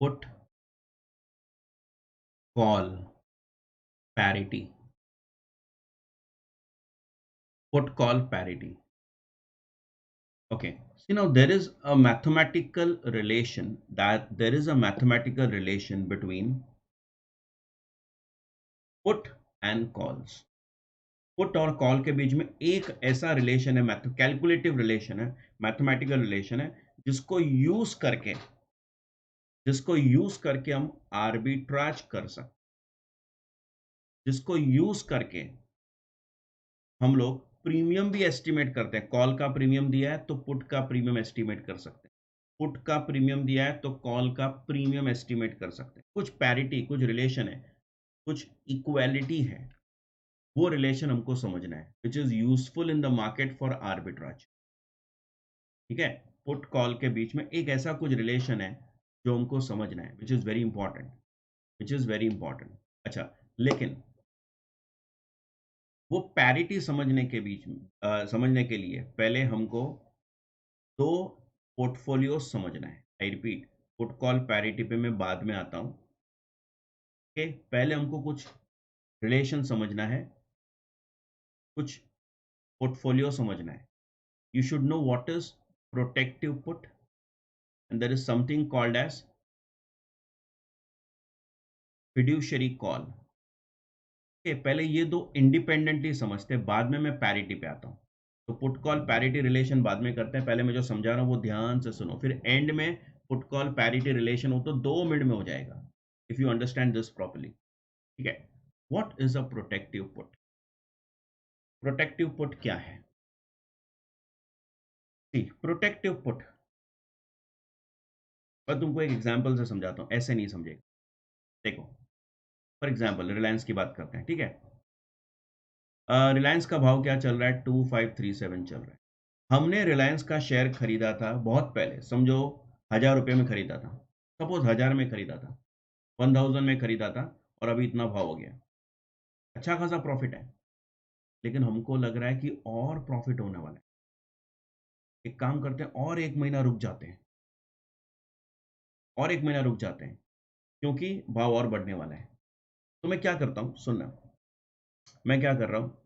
Put call parity, put call parity. Okay, so now there is a mathematical relation, between put and calls. Put और call के बीच में एक ऐसा relation है, calculative relation है, mathematical relation है, जिसको यूज करके हम आर्बिट्राज कर सकते, जिसको यूज करके हम लोग प्रीमियम भी एस्टिमेट करते हैं. कॉल का प्रीमियम दिया है तो पुट का प्रीमियम एस्टिमेट कर सकते हैं, पुट का प्रीमियम दिया है तो कॉल का प्रीमियम एस्टिमेट कर सकते हैं. कुछ पैरिटी, कुछ रिलेशन है, कुछ इक्वालिटी है, वो रिलेशन हमको समझना है, which is useful in the market for arbitrage. ठीक है, पुट कॉल के बीच में एक ऐसा कुछ रिलेशन है जो हमको समझना है, which is very important, which is very important. अच्छा, लेकिन वो पैरिटी समझने के लिए पहले हमको दो पोर्टफोलियो समझना है. I repeat, put call parity पे मैं बाद में आता हूँ. ओके, पहले हमको कुछ रिलेशन समझना है, कुछ पोर्टफोलियो समझना है. You should know what is protective put, and there is something called as fiduciary call. Okay, पहले ये दो इंडिपेंडेंटली समझते हैं, बाद में मैं पैरिटी पे आता हूँ. तो पुट कॉल पैरिटी रिलेशन बाद में करते हैं, पहले मैं जो समझा रहा हूँ वो ध्यान से सुनो, फिर एंड में पुट कॉल पैरिटी रिलेशन हो तो 2 मिनट में हो जाएगा, if you understand this properly. ठीक है, what is a protective put? Protective put क्या है? सी, प्रोटेक्टिव पुट, मैं तुमको एक एग्जांपल से समझाता हूँ, ऐसे नहीं समझेगा. देखो, फॉर एग्जांपल रिलायंस की बात करते हैं. ठीक है, रिलायंस का भाव क्या चल रहा है? 2537 चल रहा है. हमने रिलायंस का शेयर खरीदा था बहुत पहले, समझो 1000 रुपये में खरीदा था, सपोज 1000 में खरीदा था, 1000 में खरीदा था, और अभी इतना भाव हो गया. अच्छा खासा प्रॉफिट है, लेकिन हमको लग रहा है कि और प्रॉफिट होने वाला है. एक काम करते हैं, और एक महीना रुक जाते हैं, और एक महीना रुक जाते हैं, क्योंकि भाव और बढ़ने वाला है. तो मैं क्या करता हूँ, सुनना, मैं क्या कर रहा हूँ,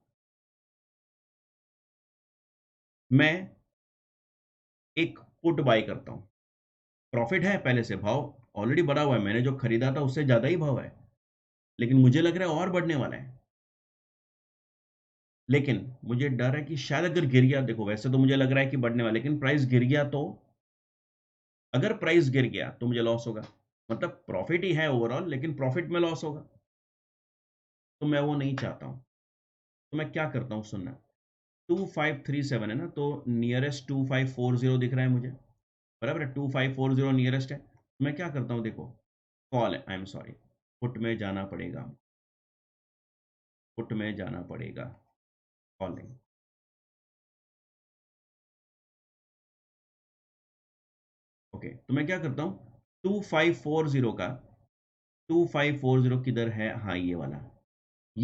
मैं एक पुट बाई करता हूँ. प्रॉफिट है पहले से, भाव ऑलरेडी बढ़ा हुआ है, मैंने जो खरीदा था उससे ज़्यादा ही भाव है, लेकिन मुझे लग रहा है और बढ़ने वाला है. लेकिन मुझे डर है कि शायद अगर गिर गया, देखो वैसे तो मुझे लग रहा है कि बढ़ने वाला है, लेकिन प्राइस गिर गया तो, अगर प्राइस गिर गया तो मुझे लॉस होगा. मतलब प्रॉफिट ही है ओवरऑल, लेकिन प्रॉफिट में लॉस होगा, तो मैं वो नहीं चाहता हूँ. तो मैं क्या करता हूँ, सुनना, 2537 है ना, तो नियरेस्ट 2540 दिख रहा है मुझे, बराबर है, 2540 नियरेस्ट है. तो मैं क्या करता हूँ, देखो, कॉल है, आई एम सॉरी, पुट में जाना पड़ेगा, पुट में जाना पड़ेगा, कॉल नहीं. ओके, तो मैं क्या करता हूँ, 2540 का, 2540 किधर है, हाँ ये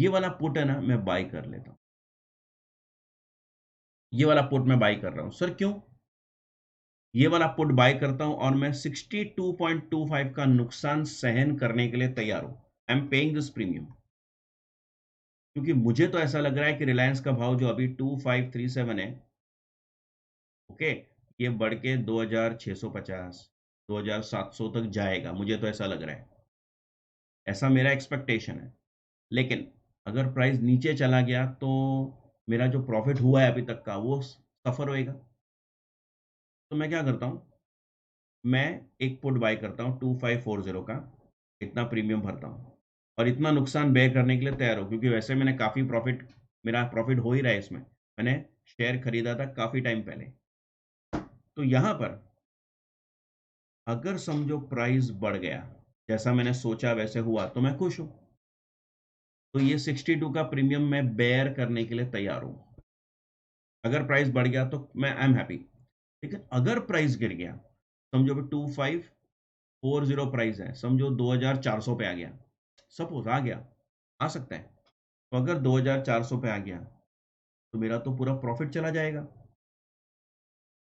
वाला पुट है ना, मैं बाय कर लेता हूँ. ये वाला पुट मैं बाय कर रहा हूँ. सर क्यों? ये वाला पुट बाय करता हूँ और मैं 62.25 का नुकसान सहन करने के लिए तैयार हूँ. I am paying this premium, क्योंकि मुझे तो ऐसा लग रहा है कि रिलायंस का भाव जो अभी 2537 है, ओके, ये बढ़ के 2650, 2700 तक जाएगा, मुझे तो ऐसा लग रहा है, ऐसा मेरा एक्सपेक्टेशन है. लेकिन अगर प्राइस नीचे चला गया तो मेरा जो प्रॉफिट हुआ है अभी तक का, वो सफ़र होएगा. तो मैं क्या करता हूँ, मैं एक पुट बाय करता हूँ 2540 का, इतना प्रीमियम भरता हूँ, और इतना नुकसान बेयर करने के लिए तैयार हूँ, क्योंकि वैसे मैंने काफ़ी प्रॉफिट, मेरा प्रॉफिट हो ही रहा है इसमें, मैंने शेयर खरीदा था काफ़ी टाइम पहले. तो यहाँ पर अगर समझो प्राइस बढ़ गया, जैसा मैंने सोचा वैसे हुआ, तो मैं खुश हूँ. तो ये 62 का प्रीमियम मैं बेयर करने के लिए तैयार हूँ. अगर प्राइस बढ़ गया तो मैं आई एम हैप्पी. लेकिन अगर प्राइस गिर गया, समझो कि 2540 प्राइस है, समझो 2400 पे आ गया, सपोज आ गया, आ सकता है, तो अगर 2400 पे आ गया तो मेरा तो पूरा प्रॉफिट चला जाएगा.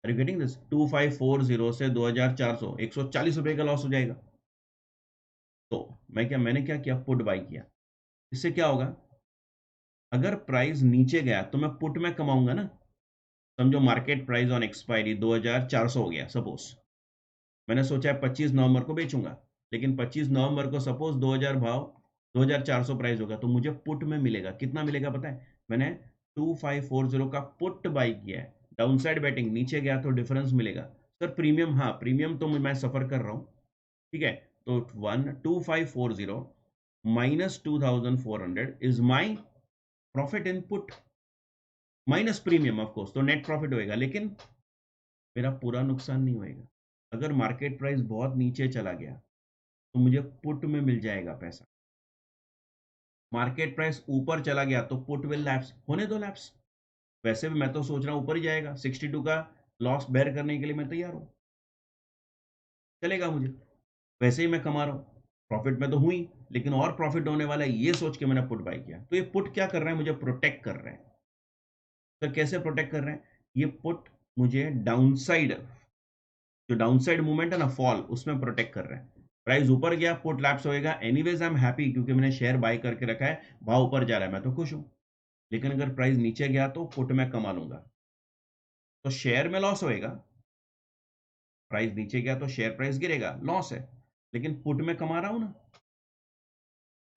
Are you getting this? 2540 से 2400, 140 रुपए का लॉस हो जाएगा. तो मैंने क्या किया, पुट बाई किया। इससे क्या होगा, अगर प्राइस नीचे गया तो मैं पुट में कमाऊंगा ना। समझो मार्केट प्राइस ऑन एक्सपायरी 2400 हो गया सपोज, मैंने सोचा है 25 नवंबर को बेचूंगा, लेकिन 25 नवंबर को सपोज 2000 भाव 2400 प्राइस होगा, तो मुझे पुट में मिलेगा, कितना मिलेगा पता है, मैंने 2540 का पुट बाई किया है। डाउन साइड बैटिंग, नीचे गया तो डिफरेंस मिलेगा। सर प्रीमियम, हाँ प्रीमियम तो मैं सफर कर रहा हूँ, ठीक है। तो 2540 minus 2400 is my profit input minus premium of course, तो नेट प्रॉफिट होएगा, लेकिन मेरा पूरा नुकसान नहीं होएगा। अगर मार्केट प्राइस बहुत नीचे चला गया तो मुझे पुट में मिल जाएगा पैसा, मार्केट प्राइस ऊपर चला गया तो पुट विल लैप्स, होने दो लैप्स। वैसे भी मैं तो सोच रहा हूं ऊपर ही जाएगा, 62 का लॉस बेयर करने के लिए मैं तैयार हूं, चलेगा मुझे, वैसे ही मैं कमा रहा हूं, प्रॉफिट में तो हुई, लेकिन और प्रॉफिट होने वाला है ये सोच के मैंने पुट बाई किया। तो ये पुट क्या कर रहा है, मुझे प्रोटेक्ट कर रहा है। तो कैसे प्रोटेक्ट कर रहे हैं, ये पुट मुझे डाउनसाइड, जो डाउनसाइड मूवमेंट है ना, फॉल, उसमें प्रोटेक्ट कर रहे हैं। प्राइस ऊपर गया पुट लैप्स होएगा, एनीवेज आई एम हैप्पी क्योंकि मैंने शेयर बाय करके रखा है, भाव ऊपर जा रहा है मैं तो खुश हूं। लेकिन अगर प्राइस नीचे गया तो पुट में कमा लूंगा, तो शेयर में लॉस होएगा। प्राइस नीचे गया तो शेयर प्राइस गिरेगा, लॉस है, लेकिन पुट में कमा रहा हूं ना।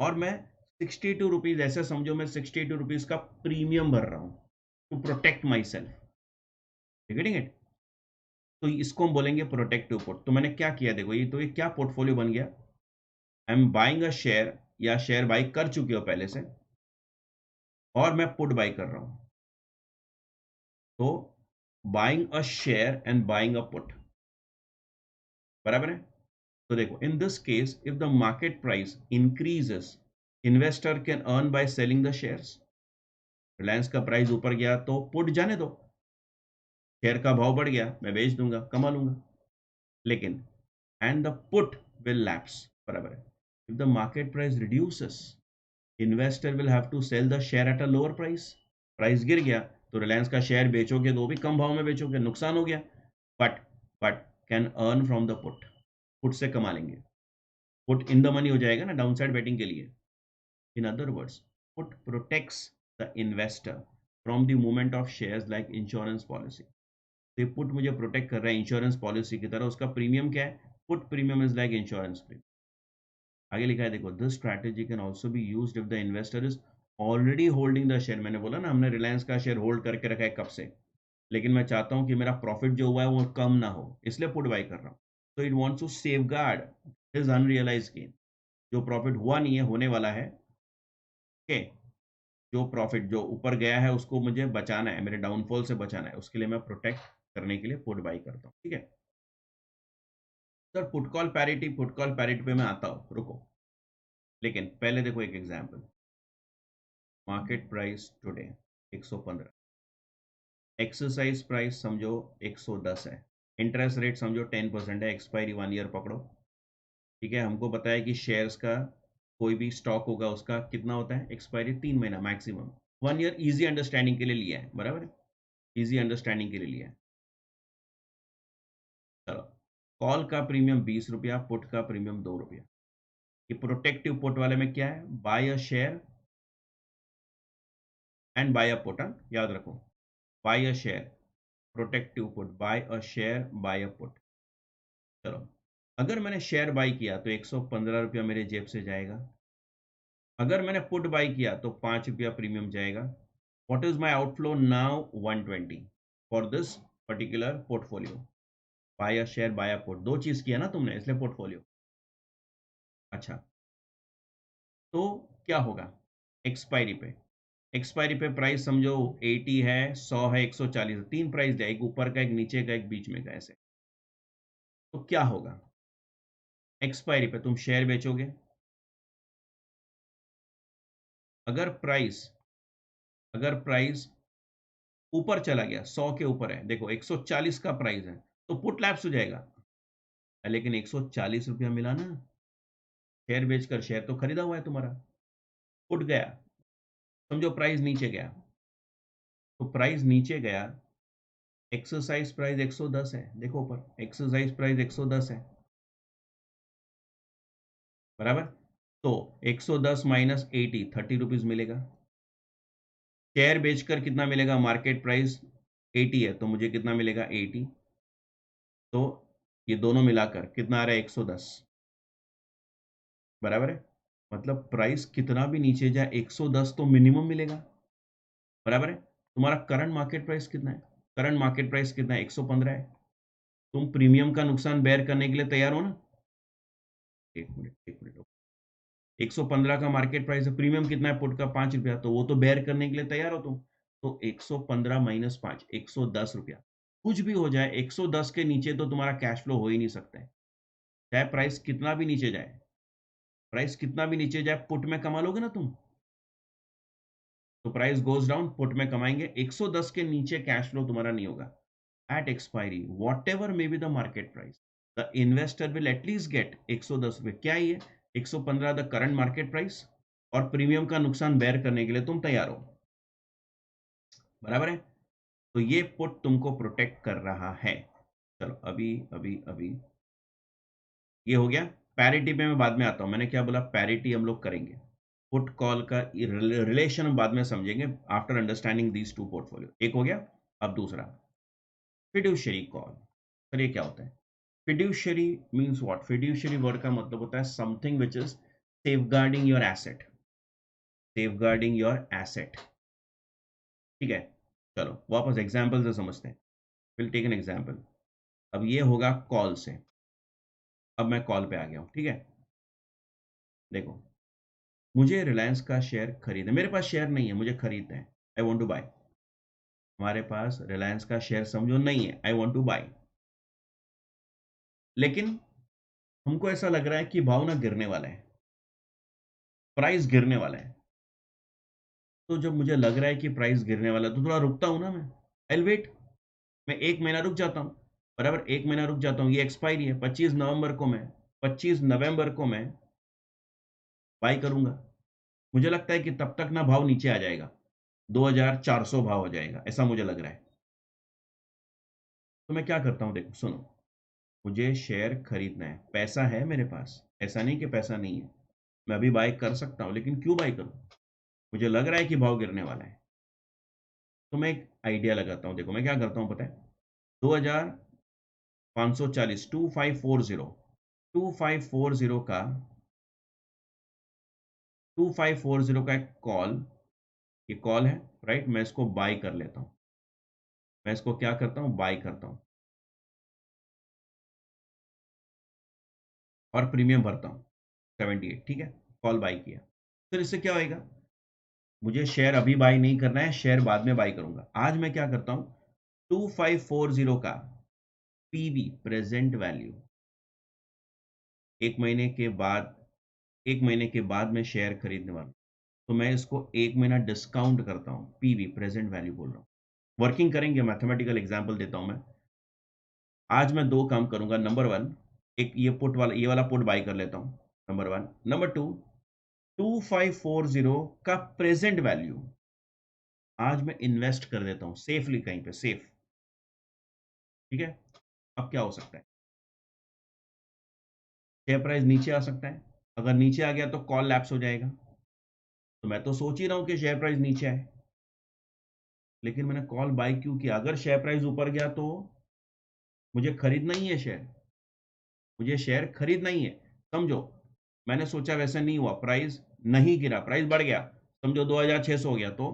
और मैं 62 रुपीज, ऐसे समझो मैं 62 रुपीज का प्रीमियम भर रहा हूं to protect myself, getting it. तो इसको हम बोलेंगे प्रोटेक्टिव पुट। तो मैंने क्या किया, देखो ये क्या पोर्टफोलियो बन गया, I am buying a share, या शेयर बाई कर चुके हो पहले से, और मैं पुट बाई कर रहा हूं। तो buying a share and buying a put, बराबर है। तो देखो in this case if the market price increases, investor can earn by selling the shares. Reliance का प्राइस ऊपर गया तो पुट जाने दो, शेयर का भाव बढ़ गया मैं बेच दूंगा, कमा लूंगा। लेकिन and the put will lapse, बराबर है। If the market price reduces, investor will have to sell the share at a lower price. Price गिर गया तो रिलायंस का शेयर बेचोगे तो वो भी कम भाव में बेचोगे, नुकसान हो गया। But but can earn from the put, put से कमा लेंगे, पुट इन द मनी हो जाएगा ना डाउन साइड बेटिंग के लिए। In other words, put protects the investor from the movement of shares like insurance policy. तो ये पुट मुझे प्रोटेक्ट कर रहा है इंश्योरेंस पॉलिसी की तरह। उसका प्रीमियम क्या है, put premium is like insurance premium. आगे लिखा है देखो, this strategy can also be used if the investor is already holding the share. मैंने बोला ना हमने रिलायंस का शेयर होल्ड करके रखा है कब से, लेकिन मैं चाहता हूं कि मेरा प्रॉफिट जो हुआ है वो कम ना हो, इसलिए पुट बाई कर रहा हूं। तो it wants to safeguard this unrealised gain, जो प्रॉफिट हुआ नहीं है होने वाला है, ओके, जो प्रॉफिट जो ऊपर गया है उसको मुझे बचाना है, मेरे डाउनफॉल से बचाना है, उसके लिए मैं प्रोटेक्ट करने के लिए पुट बाई करता हूँ, ठीक है। सर पुट कॉल पैरिटी पे मैं आता हूँ, रुको, लेकिन पहले देखो एक example. Market price today 115, exercise price समझो 110 है, इंटरेस्ट रेट समझो 10% है, एक्सपायरी 1 ईयर पकड़ो, ठीक है। हमको पता है कि शेयर्स का कोई भी स्टॉक होगा उसका कितना होता है एक्सपायरी, 3 महीना मैक्सिमम, 1 ईयर इजी अंडरस्टैंडिंग के लिए लिया है, बराबर है, इजी अंडरस्टैंडिंग के लिए लिया है। चलो, कॉल का प्रीमियम 20 रुपया, पुट का प्रीमियम 2 रुपया। ये प्रोटेक्टिव पुट वाले में क्या है, buy a share and buy a put, याद रखो, buy a share protective put, buy a share buy a put. चलो, अगर मैंने शेयर बाई किया तो 115 रुपया मेरे जेब से जाएगा, अगर मैंने पुट बाई किया तो 5 रुपया प्रीमियम जाएगा। What is my outflow now, 120 for this particular portfolio. Buy a share buy a put, दो चीज किया ना तुमने, इसलिए पोर्टफोलियो। अच्छा, तो क्या होगा एक्सपायरी पे प्राइस समझो 80 है, 100 है, 140 है, तीन प्राइस है, एक ऊपर का, एक नीचे का, एक बीच में का, ऐसे। तो क्या होगा, एक्सपायरी पे तुम शेयर बेचोगे, अगर प्राइस अगर प्राइस ऊपर चला गया, 100 के ऊपर है, देखो 140 का प्राइस है, तो पुट लैप्स हो जाएगा, लेकिन 140 रुपया मिला ना, शेयर बेचकर, शेयर तो खरीदा हुआ है तुम्हारा, पुट गया, समझो प्राइस नीचे गया, तो प्राइस नीचे गया, एक्सरसाइज प्राइस 110 है, देखो ऊपर एक्सरसाइज प्राइस 110 है, बराबर। तो 110 माइनस 80 30 रुपीज मिलेगा। शेयर बेचकर कितना मिलेगा, मार्केट प्राइस 80 है तो मुझे कितना मिलेगा 80। तो ये दोनों मिलाकर कितना आ रहा है 110, बराबर है। मतलब प्राइस कितना भी नीचे जाए 110 तो मिनिमम मिलेगा, बराबर है। तुम्हारा करंट मार्केट प्राइस कितना है, करंट मार्केट प्राइस कितना है 115 है। तुम प्रीमियम का नुकसान बेयर करने के लिए तैयार हो ना। एक मिनट एक मिनट, 115 का मार्केट प्राइस है, प्रीमियम कितना है पुट का 5 रुपया, तो वो तो बेयर करने के लिए तैयार हो तुम। तो 115 माइनस 5 110 रुपया। कुछ भी हो जाए 110 के नीचे तो तुम्हारा कैश फ्लो हो ही नहीं सकता है। चाहे प्राइस कितना भी नीचे जाए, प्राइस कितना भी नीचे जाए पुट में कमा लोगे ना तुम। तो प्राइस गोज डाउन, पुट में कमाएंगे, 110 के नीचे कैश फ्लो तुम्हारा नहीं होगा। At expiry whatever may be the market price, the investor will at least get 110 रुपए। क्या ये 115 द करंट मार्केट प्राइस, और प्रीमियम का नुकसान बेयर करने के लिए तुम तैयार हो, बराबर है। तो ये पुट तुमको प्रोटेक्ट कर रहा है। चलो अभी अभी अभी ये हो गया। पैरिटी पे मैं बाद में आता हूं, मैंने क्या बोला, पैरिटी हम लोग करेंगे। पुट कॉल का रिलेशन हम बाद में समझेंगे after understanding these two portfolio. एक हो गया। अब दूसरा, फिड्यूशियरी कॉल। सर ये क्या होता है? Fiduciary means what? Fiduciary word का मतलब होता है something which is safeguarding your asset, safeguarding your asset. ठीक है, चलो वापस एग्जाम्पल से समझते हैं। Will take an example. अब ये होगा कॉल से। अब मैं कॉल पे आ गया हूं, ठीक है। देखो, मुझे रिलायंस का शेयर खरीदना है, मेरे पास शेयर नहीं है, मुझे खरीदना है, आई वॉन्ट टू बाय। हमारे पास रिलायंस का शेयर समझो नहीं है, आई वॉन्ट टू बाय। लेकिन हमको ऐसा लग रहा है कि भाव ना गिरने वाला है, प्राइस गिरने वाला है। तो जब मुझे लग रहा है कि प्राइस गिरने वाला है तो थोड़ा रुकता हूं ना मैं, आई वेट। मैं 1 महीना रुक जाता हूं, बराबर, 1 महीना रुक जाता हूं। ये एक्सपायरी है 25 नवंबर को, मैं 25 नवंबर को मैं बाई करूंगा। मुझे लगता है कि तब तक ना भाव नीचे आ जाएगा, 2400 भाव हो जाएगा, ऐसा मुझे लग रहा है। तो मैं क्या करता हूं, देखो सुनो, मुझे शेयर खरीदना है, पैसा है मेरे पास, ऐसा नहीं कि पैसा नहीं है, मैं अभी बाय कर सकता हूं, लेकिन क्यों बाय करूं? मुझे लग रहा है कि भाव गिरने वाला है। तो मैं एक आइडिया लगाता हूं, देखो मैं क्या करता हूं पता है, 2540 2540 का 2540 का एक कॉल, ये कॉल है, राइट। मैं इसको बाय कर लेता हूं, मैं इसको क्या करता हूं, बाय करता हूं और प्रीमियम भरता हूं 78, ठीक है। कॉल बाय किया, फिर इससे क्या होएगा, मुझे शेयर अभी बाय नहीं करना है, शेयर बाद में बाय करूंगा। आज मैं क्या करता हूं, 2540 का पीवी, प्रेजेंट वैल्यू, एक महीने के बाद, 1 महीने के बाद मैं शेयर खरीदने वाला हूं, तो मैं इसको 1 महीना डिस्काउंट करता हूं, पीवी प्रेजेंट वैल्यू बोल रहा हूं। वर्किंग करेंगे, मैथमेटिकल एग्जांपल देता हूं मैं। आज मैं दो काम करूंगा, नंबर वन, एक ये पुट वाला, ये वाला पुट बाय कर लेता हूं, नंबर वन। नंबर टू, 2540 का प्रेजेंट वैल्यू आज मैं इन्वेस्ट कर देता हूं सेफली, कहीं पे सेफ, ठीक है। अब क्या हो सकता है, शेयर प्राइस नीचे आ सकता है, अगर नीचे आ गया तो कॉल लैप्स हो जाएगा। तो मैं तो सोच ही रहा हूं कि शेयर प्राइस नीचे आए, लेकिन मैंने कॉल बाय क्यों किया? अगर शेयर प्राइस ऊपर गया तो मुझे खरीदना ही है शेयर, मुझे शेयर खरीदना ही है। समझो, मैंने सोचा वैसे नहीं हुआ, प्राइस नहीं गिरा, प्राइस बढ़ गया, समझो 2600 हो गया तो,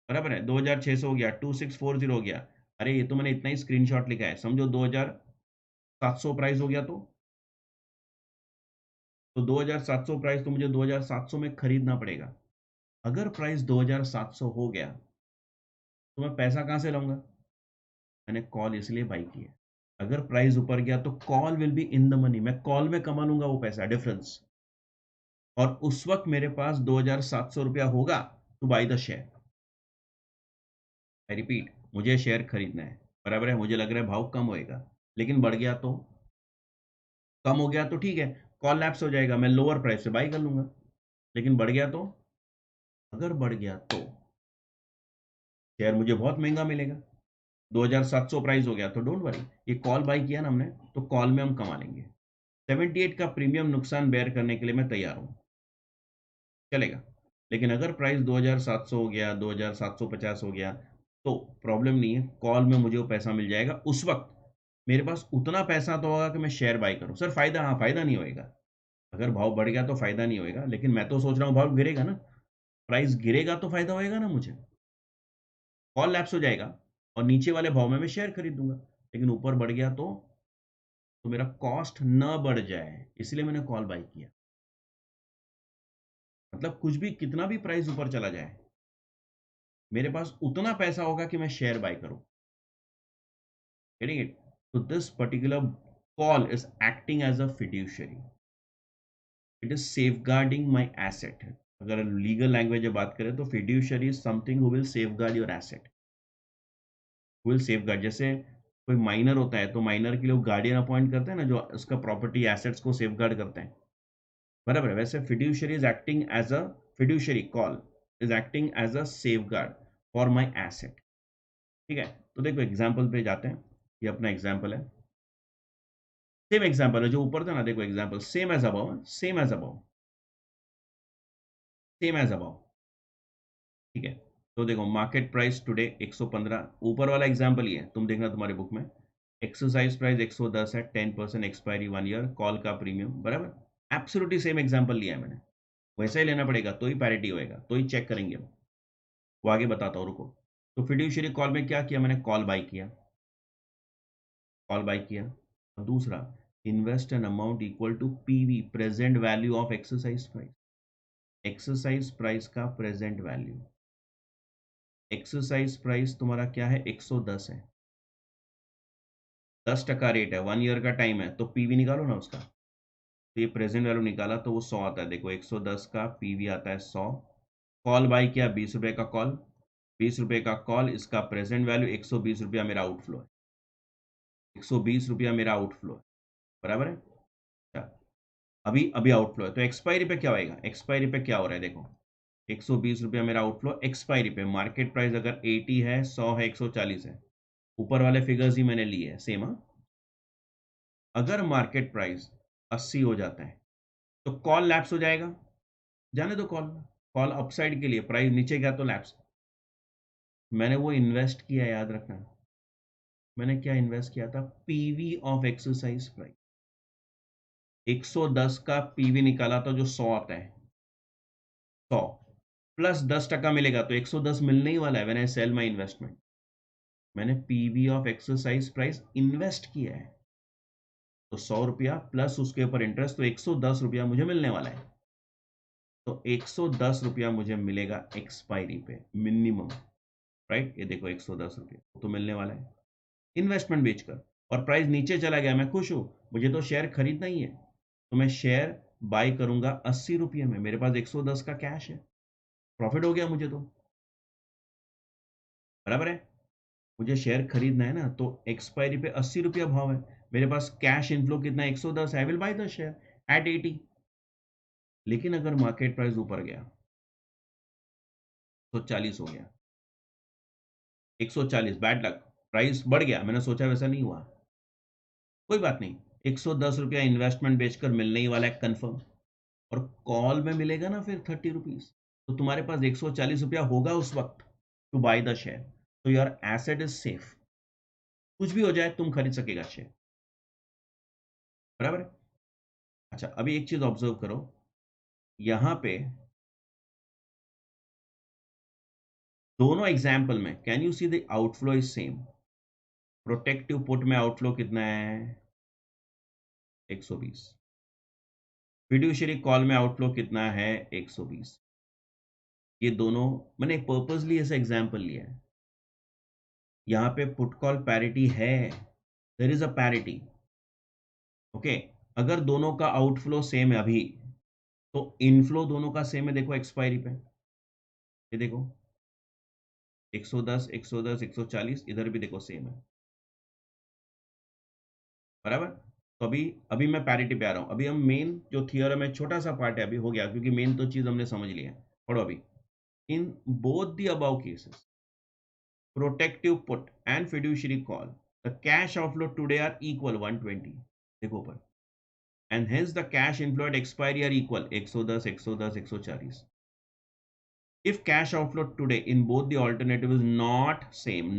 बराबर है, 2600 हो गया, 2640 हो गया। अरे ये तो मैंने इतना ही स्क्रीनशॉट लिखा है, समझो 2700 प्राइस हो गया तो 2700 प्राइस, तो मुझे 2700 में खरीदना पड़ेगा। अगर प्राइस 2700 हो गया तो मैं पैसा कहां से लाऊंगा? मैंने कॉल इसलिए बाई की है। अगर प्राइस ऊपर गया तो call will be in the money, मैं कॉल में कमा लूंगा वो पैसा, डिफरेंस। और उस वक्त मेरे पास 2700 रुपया होगा two by the share. I repeat, मुझे शेयर खरीदना है, बराबर है, मुझे लग रहा है भाव कम होएगा, लेकिन बढ़ गया तो, कम हो गया तो ठीक है, कॉल लैप्स हो जाएगा, मैं लोअर प्राइस से बाई कर लूंगा। लेकिन बढ़ गया तो, अगर बढ़ गया तो शेयर मुझे बहुत महंगा मिलेगा। 2700 प्राइस हो गया तो डोंट वरी, ये कॉल बाई किया ना हमने, तो कॉल में हम कमा लेंगे। 78 का प्रीमियम नुकसान बेयर करने के लिए मैं तैयार हूं, चलेगा। लेकिन अगर प्राइस 2700 हो गया, 2750 हो गया, तो प्रॉब्लम नहीं है, कॉल में मुझे वो पैसा मिल जाएगा। उस वक्त मेरे पास उतना पैसा तो होगा कि मैं शेयर बाय करूं। सर फायदा, हाँ फायदा नहीं होएगा, अगर भाव बढ़ गया तो फायदा नहीं होएगा, लेकिन मैं तो सोच रहा हूँ भाव गिरेगा ना, प्राइस गिरेगा तो फायदा होएगा ना मुझे, कॉल लैप्स हो जाएगा और नीचे वाले भाव में मैं शेयर खरीदूंगा। लेकिन ऊपर बढ़ गया तो मेरा कॉस्ट न बढ़ जाए, इसलिए मैंने कॉल बाय किया। मतलब कुछ भी, कितना भी प्राइस ऊपर चला जाए, मेरे पास उतना पैसा होगा कि मैं शेयर बाय करूं। Getting it? तो this particular call is acting as a fiduciary, it is safeguarding my asset. अगर लीगल लैंग्वेज में बात करें तो fiduciary is something who will safeguard your asset, will safeguard. जैसे कोई माइनर होता है तो माइनर के लिए गार्डियन अपॉइंट करते हैं ना, जो उसका प्रॉपर्टी एसेट्स को सेफगार्ड करते हैं, बराबर है। वैसे fiduciary is acting as a, fiduciary call is acting as a safeguard for my asset. ठीक है, तो देखो एग्जांपल पे जाते हैं, ये अपना एग्जांपल है, सेम एग्जांपल है जो ऊपर था ना, देखो example same as above, same as above, same as above. ठीक है, तो देखो मार्केट प्राइस टुडे 115, ऊपर वाला एग्जांपल ही है, तुम देखना तुम्हारी बुक में। एक्सरसाइज प्राइस 110 है, 10% एक्सपायरी 1 ईयर, कॉल का प्रीमियम, बराबर। एब्सोल्युटली सेम एग्जांपल लिया है मैंने, वैसा ही लेना पड़ेगा तो ही पैरिटी होएगा, तो ही चेक करेंगे हम। वो आगे बताता हूँ, रुको। तो फिड्यूशियरी कॉल में क्या किया मैंने, कॉल बाय किया, कॉल बाय किया। और दूसरा, invest an amount equal to PV, present value of exercise price, exercise price का प्रेजेंट वैल्यू। एक्सरसाइज प्राइस तुम्हारा क्या है, 110 है, 10% रेट है, 1 ईयर का टाइम है, तो पीवी निकालो ना उसका। तो ये प्रेजेंट वैल्यू निकाला तो वो 100 आता है, देखो 110 का पीवी आता है 100। कॉल बाय किया 20 रुपए का कॉल, 20 रुपए का कॉल, इसका प्रेजेंट वैल्यू 120 रुपया मेरा आउटफ्लो है, 120 रुपया मेरा आउटफ्लो है, बराबर है। अच्छा, अभी अभी आउटफ्लो है, तो एक्सपायरी पे क्या होएगा, एक्सपायरी पे क्या हो रहा है देखो, 120 रुपया मेरा आउटफ्लो एक्सपायरी पे, मार्केट प्राइस अगर 80 है, 100 है, 140 है, ऊपर वाले फिगर्स ही मैंने लिए हैं सेम। अगर मार्केट प्राइस 80 हो जाता है तो कॉल लैप्स हो जाएगा, जाने दो कॉल, कॉल अपसाइड के लिए, प्राइस नीचे गया तो लैप्स। मैंने वो इन्वेस्ट किया, याद रखना, मैंने क्या इन्वेस्ट किया था, पीवी ऑफ एक्सरसाइज प्राइस, 110 का पीवी निकाला था जो 100 आता है, 100 प्लस 10% मिलेगा तो 110 मिलने ही वाला है। When I sell my investment, मैंने PV of exercise price invest किया है, तो 100 रुपया प्लस उसके ऊपर इंटरेस्ट, तो 110 रुपया मुझे मिलने वाला है। तो 110 रुपया मुझे मिलेगा एक्सपायरी पे मिनिमम, राइट। ये देखो 110 रुपया तो मिलने वाला है इन्वेस्टमेंट बेचकर। और प्राइस नीचे चला गया, मैं खुश हूँ, मुझे तो शेयर खरीदना ही है, तो मैं शेयर बाय करूंगा 80 रुपये में, मेरे पास 110 का कैश है, प्रॉफिट हो गया मुझे तो, बराबर है। मुझे शेयर खरीदना है ना, तो एक्सपायरी पे 80 रुपया भाव है, मेरे पास कैश इनफ्लो कितना है, 110, आई will by the share eight 80। लेकिन अगर मार्केट प्राइस ऊपर गया तो 40 हो गया, 140, बैड लक, प्राइस बढ़ गया, मैंने सोचा वैसा नहीं हुआ, कोई बात नहीं, 110 रुपया इन्वेस्टमेंट बेचकर मिलने ही वाला है कंफर्म। और कॉल में मिलेगा ना फिर 30 रुपीज, तो तुम्हारे पास 140 रुपया होगा उस वक्त टू बाय द शेयर, तो योर एसेट इज सेफ, कुछ भी हो जाए तुम खरीद सकेगा शेयर, बराबर है। अच्छा, अभी एक चीज ऑब्जर्व करो, यहां पे दोनों एग्जाम्पल में can you see the outflow is same. Protective put में आउटफ्लो कितना है, 120। फिड्यूशियरी कॉल में आउटफ्लो कितना है, 120। ये दोनों मैंने पर्पसली ऐसा एग्जाम्पल लिया है, यहाँ पे पुट कॉल पैरिटी है, there is a parity, okay. अगर दोनों का आउटफ्लो सेम है अभी, तो इनफ्लो दोनों का सेम है, देखो एक्सपायरी पे, ये देखो 110, 110, 140, इधर भी देखो सेम है, बराबर। तो अभी अभी मैं पैरिटी पे आ रहा हूँ, अभी हम मेन जो थियोरम है, छोटा सा पार्ट है अभी हो गया, क्योंकि मेन तो चीज हमने समझ लिया है। पढ़ो अभी, in both the above cases, protective put and fiduciary call, the cash outflow today are equal 120, देखो ऊपर, and hence the cash inflow at expiry are equal 110 110 140. If cash outflow today in both the alternative is not same,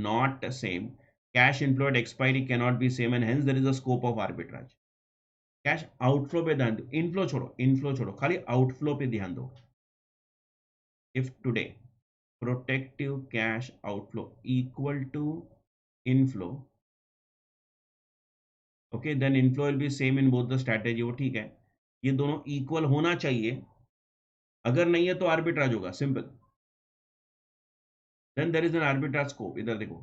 cash inflow at expiry cannot be same and hence there is a scope of arbitrage. Cash outflow पे ध्यान दो, inflow छोड़ो खाली outflow पे ध्यान दो. If today protective cash outflow equal to inflow, okay, then inflow will be same in both the strategy. वो ठीक है, ये दोनों इक्वल होना चाहिए. अगर नहीं है तो आर्बिट्राज होगा, simple. Then there is an arbitrage scope. इधर देखो,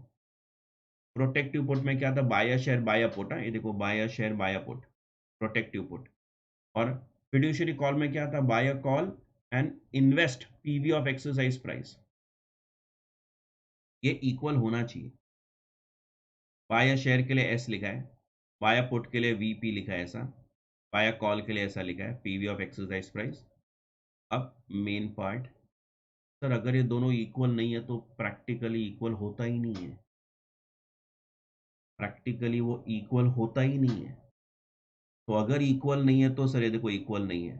प्रोटेक्टिव पुट में क्या था, buy a share buy a put. ये देखो, buy a share buy a put, protective put. और फिड्यूशियरी कॉल में क्या था, buy a call and invest PV of exercise price. ये इक्वल होना चाहिए. बाय अ शेयर के लिए एस लिखा है, बाय अ पुट के लिए वीपी लिखा है ऐसा, बाय अ कॉल के लिए ऐसा लिखा है पीवी ऑफ एक्सरसाइज प्राइस. अब मेन पार्ट, सर अगर ये दोनों इक्वल नहीं है तो प्रैक्टिकली इक्वल होता ही नहीं है. प्रैक्टिकली वो इक्वल होता ही नहीं है. तो अगर इक्वल नहीं है तो सर ये देखो इक्वल नहीं है,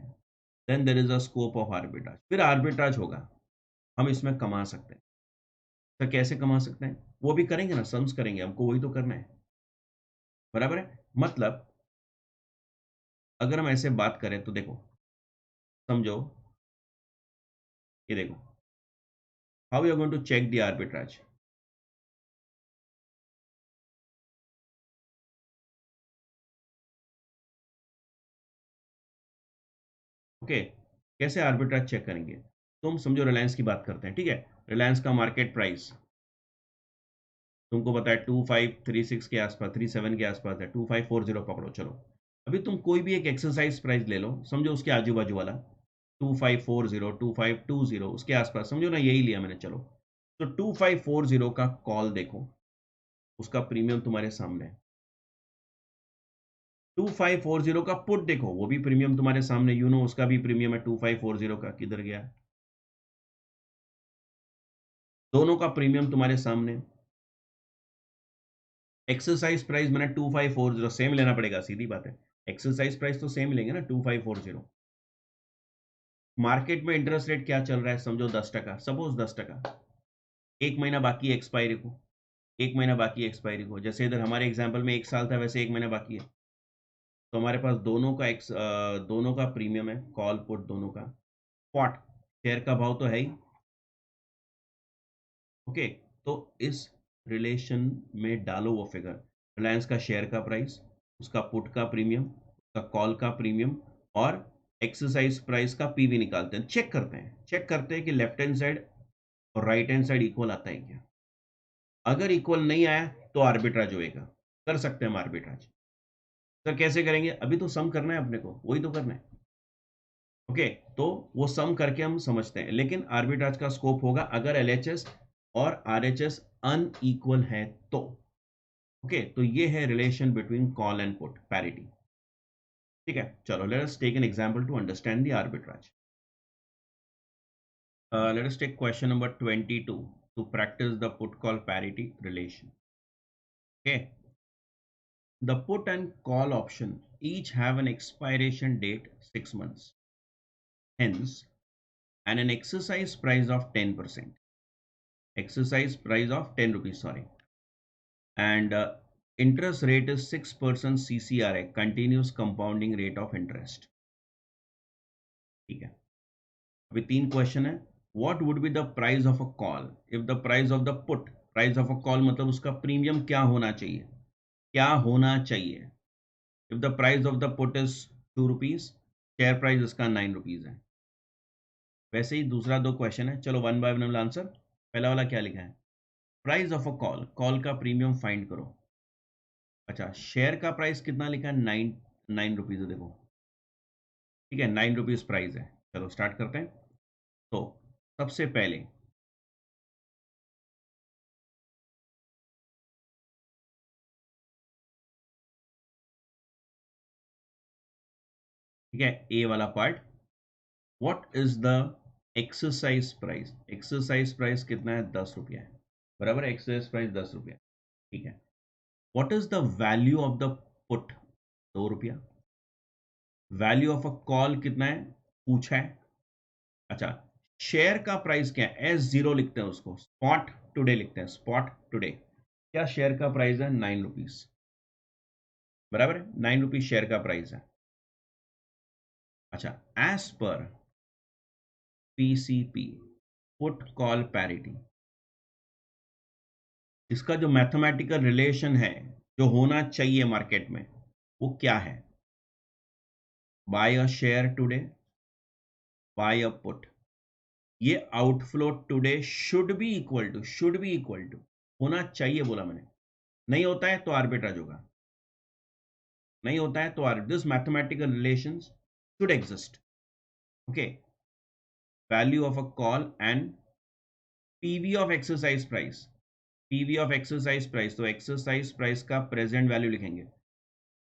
then there is a scope of arbitrage. फिर आर्बिट्राज होगा, हम इसमें कमा सकते हैं. तो कैसे कमा सकते हैं, वो भी करेंगे ना, सम्स करेंगे, हमको वही तो करना है. बराबर है. मतलब अगर हम ऐसे बात करें तो देखो, समझो, ये देखो, how you are going to check the arbitrage. Okay, कैसे आर्बिट्राज चेक करेंगे. तुम समझो रिलायंस की बात करते हैं, ठीक है. रिलायंस का मार्केट प्राइस तुमको पता है 2536 के आसपास, 37 के आसपास है. 2540 पकड़ो, चलो. अभी तुम कोई भी एक एक्सरसाइज प्राइस ले लो, समझो उसके आजू बाजू वाला 2540 2520 उसके आसपास, समझो ना यही लिया मैंने, चलो. तो 2540 का कॉल देखो, उसका प्रीमियम तुम्हारे सामने है. 2540 का पुट देखो, वो भी प्रीमियम तुम्हारे सामने, उसका भी प्रीमियम है 2540 का, किधर गया, दोनों का प्रीमियम तुम्हारे सामने. एक्सरसाइज प्राइस मैंने 2540 सेम लेना पड़ेगा, सीधी बात है. एक्सरसाइज प्राइस तो सेम लेंगे ना, 2540. मार्केट में इंटरेस्ट रेट क्या चल रहा है, समझो 10%, सपोज 10%. एक महीना बाकी है एक्सपायरी को, एक महीना बाकी है एक्सपायरी को. जैसे इधर हमारे एग्जाम्पल में 1 साल था, वैसे एक महीना बाकी है. तो हमारे पास दोनों का प्रीमियम है, कॉल पुट दोनों का. स्पॉट शेयर का भाव तो है ही. ओके, तो इस रिलेशन में डालो वो फिगर, रिलायंस का शेयर का प्राइस, उसका पुट का प्रीमियम, उसका कॉल का प्रीमियम, और एक्सरसाइज प्राइस का पीवी निकालते हैं. चेक करते हैं कि लेफ्ट हैंड साइड और राइट हैंड साइड इक्वल आता है क्या. अगर इक्वल नहीं आया तो आर्बिट्राज होएगा. कर सकते हैं हम आर्बिट्राज. सर कैसे करेंगे, अभी तो सम करना है अपने को, वही तो करना है. ओके, तो वो सम करके हम समझते हैं. लेकिन आर्बिट्राज का स्कोप होगा अगर एलएचएस और आरएचएस अनइक्वल है तो. ओके, तो ये है relation between call and put, parity. ठीक है, चलो let us take an example to understand the arbitrage. Let us take question number 22 to practice the put call parity relation. Okay, the put and call option each have an expiration date 6 months, hence, and an exercise price of 10%, exercise price of 10 rupees, sorry, and interest rate is 6% CCRA, continuous compounding rate of interest. ठीक है, अभी 3 question है. What would be the price of a call if the price of the put, price of a call मतलब उसका premium क्या होना चाहिए, क्या होना चाहिए. If the price of the put is 2 rupees, share price इसका 9 रुपीज है. वैसे ही दूसरा 2 क्वेश्चन है, चलो one by one will answer. पहला वाला क्या लिखा है, price of a call, call का प्रीमियम फाइंड करो. अच्छा, शेयर का प्राइस कितना लिखा है, 9 रुपीज है, देखो. ठीक है, 9 रुपीज प्राइस है. चलो स्टार्ट करते हैं. तो सबसे पहले ठीक है, ए वाला part, what is the exercise price. Exercise price कितना है, 10 रुपया है. बराबर है, एक्सरसाइज प्राइस 10 रुपया. ठीक है, what is the value of the put, 2 रुपया. वैल्यू ऑफ अ कॉल कितना है पूछा है। अच्छा, शेयर का प्राइस क्या है, S0 लिखते हैं उसको, स्पॉट टुडे लिखते हैं, स्पॉट टुडे। क्या शेयर का प्राइस है, 9 रुपीज, बराबर है, 9 रुपीज शेयर का प्राइस है। अच्छा, as per PCP, put call parity, इसका जो मैथमेटिकल रिलेशन है, जो होना चाहिए मार्केट में, वो क्या है, buy a share today, buy a put. ये outflow today should be equal to, होना चाहिए बोला मैंने, नहीं होता है तो आर्बिट्राज होगा, नहीं होता है तो this mathematical relations should exist. Okay, value of a call and PV of exercise price, PV of exercise price, तो एक्सरसाइज प्राइस का प्रेजेंट वैल्यू लिखेंगे।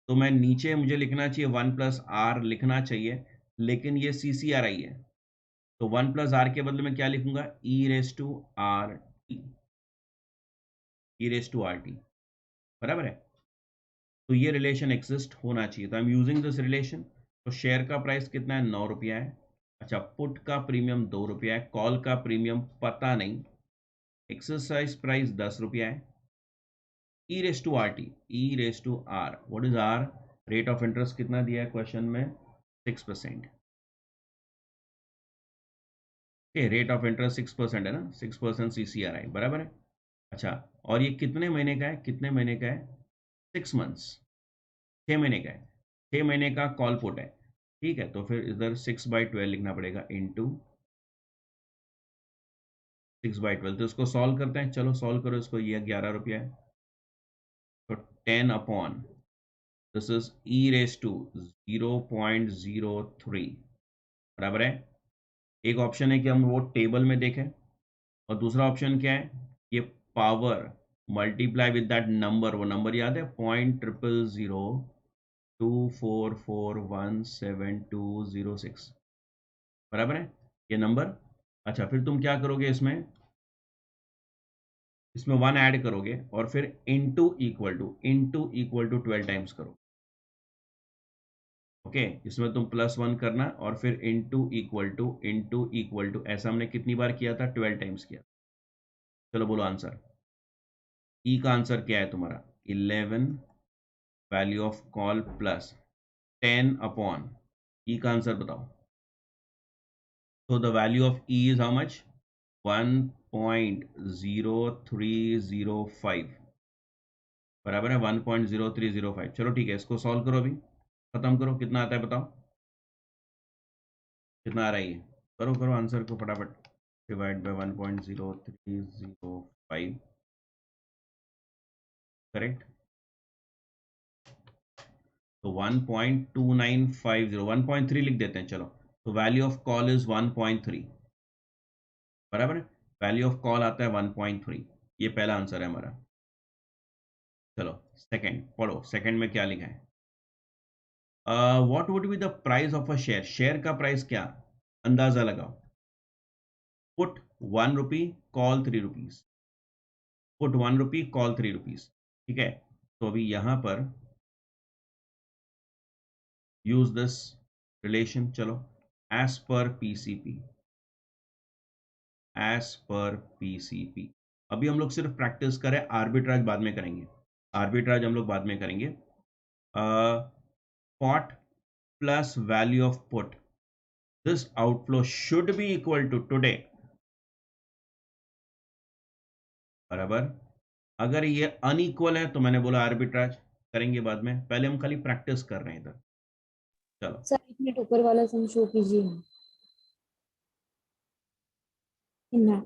तो मैं नीचे मुझे लिखना चाहिए 1+R लिखना चाहिए, लेकिन ये CCRI है, तो 1+R के बदले में क्या लिखूंगा, e⁻ बराबर है। तो ये रिलेशन एग्जिस्ट होना चाहिए, तो I am using this relation. तो शेयर का प्राइस कितना है, 9 रुपया है। अच्छा, पुट का प्रीमियम 2 रुपया है, कॉल का प्रीमियम पता नहीं, एक्सरसाइज प्राइस 10 रुपया है। e⁻r, what is r, rate of interest कितना दिया है क्वेश्चन में, 6%। रेट ऑफ इंटरेस्ट 6% है ना, 6% CCRI बराबर है। अच्छा, और ये कितने महीने का है, कितने महीने का है, 6 मंथ्स, 6 महीने का है, 6 महीने का कॉल पुट है। ठीक है, तो फिर इधर 6/12 लिखना पड़ेगा, इंटू 6/12। तो इसको सॉल्व करते हैं, चलो सॉल्व करो इसको, ये 11 रुपया है, तो 10 अपॉन, दिस इज e⁻0.03 बराबर है। एक ऑप्शन है कि हम वो टेबल में देखें, और दूसरा ऑप्शन क्या है, ये power multiply with that number, वो नंबर याद है, 0.00024417206 बराबर है ये नंबर। अच्छा, फिर तुम क्या करोगे, इसमें इसमें 1 ऐड करोगे, और फिर इंटू इक्वल टू 12 टाइम्स करो। ओके, इसमें तुम +1 करना, और फिर इंटू इक्वल टू ऐसा हमने कितनी बार किया था, 12 टाइम्स किया। चलो बोलो आंसर, ई का आंसर क्या है तुम्हारा, 11, value of call plus 10 upon, e का आंसर बताओ। So the value of E is how much? 1.0305 बराबर है 1.0305। चलो ठीक है, इसको सॉल्व करो, अभी खत्म करो, कितना आता है बताओ, कितना आ रहा है ये, करो करो आंसर को फटाफट, डिवाइड बाय 1.0305, करेक्ट। तो 1.2950, 1.3 लिख देते हैं चलो। तो वैल्यू ऑफ कॉल इज 1.3 बराबर है, वैल्यू ऑफ कॉल आता है 1.3, ये पहला आंसर है हमारा। चलो सेकंड पढ़ो, सेकंड में क्या लिखा है, what would be the price of a share, share का प्राइस क्या, अंदाजा लगाओ। Put 1 rupee, call 3 rupees, put 1 rupee, call 3 rupees. ठीक है, तो अभी यहां पर यूज दिस रिलेशन, चलो, as per PCP, as per PCP. अभी हम लोग सिर्फ प्रैक्टिस करें, आर्बिट्राज बाद में करेंगे, आर्बिट्राज हम लोग बाद में करेंगे। Put plus value of put, this outflow should be equal to today, बराबर। अगर ये अनइक्वल है तो मैंने बोला आर्बिट्राज करेंगे बाद में, पहले हम खाली प्रैक्टिस कर रहे हैं इधर। चलो सर 1 मिनट ऊपर वाला सम शो कीजिए ना।